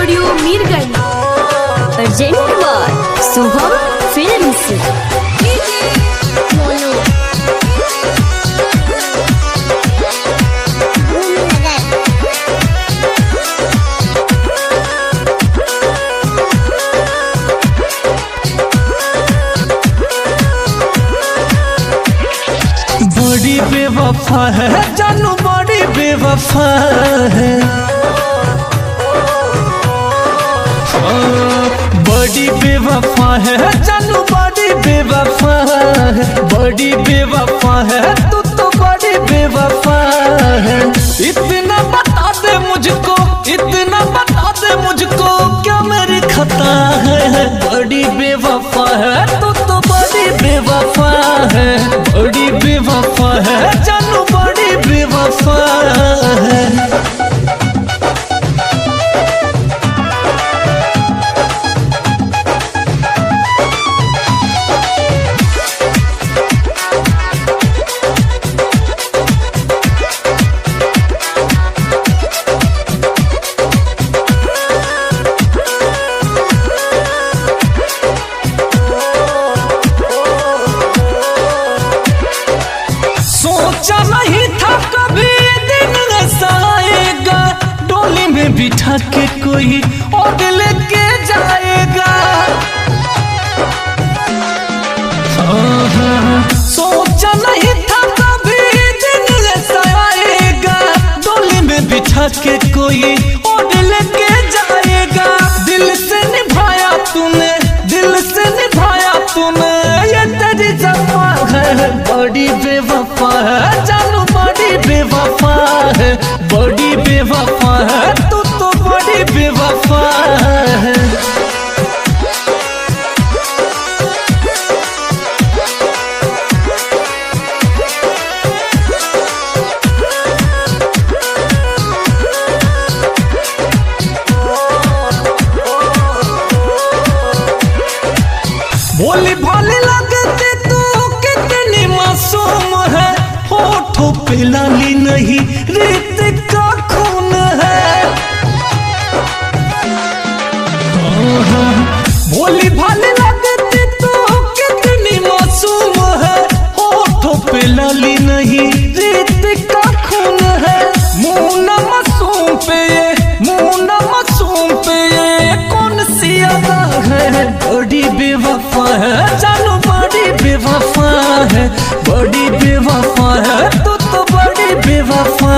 Studio Mirganj. Urgent बार Shubham films. बड़ी बेवफा है जानू, बड़ी बेवफा है, बड़ी बेवफा है जानू, बड़ी बेवफा है, बड़ी बेवफा है तू तो बड़ी बेवफा है। इतना बता दे मुझको, इतना बता दे मुझको, क्या मेरी खता है। बड़ी बेवफा है तू तो बड़ी बेवफा है, बड़ी बेवफा है जानू, बड़ी बेवफा है। सोचा नहीं था कभी ये दिन ऐसा आएगा, डोली में बिठा के कोई और लेके जाएगा। सोचा नहीं था कभी ये दिन ऐसा आएगा, डोली में बिठा के कोई और लेके जाएगा। दिल से निभाया तूने, दिल से निभाया तूने, ये तेरी जफ़ा है। बड़ी बेवफा है जानू, बड़ी बेवफा है, बड़ी बेवफा है तू तो बड़ी बेवफा है। भोली भाली लगती तू कितनी मासूम है, होठों पे लाली नहीं रेत का खून है। भोली भाली लगती तू कितनी मासूम है, होठों पे लाली नहीं रेत का खून है। मुँह न मासूम पे ये, मुँह न मासूम पे ये कौन सी अदा है। बड़ी बेवफा है जानू, बड़ी बेवफा है, बड़ी बेवफा है तू तो बड़ी बेवफा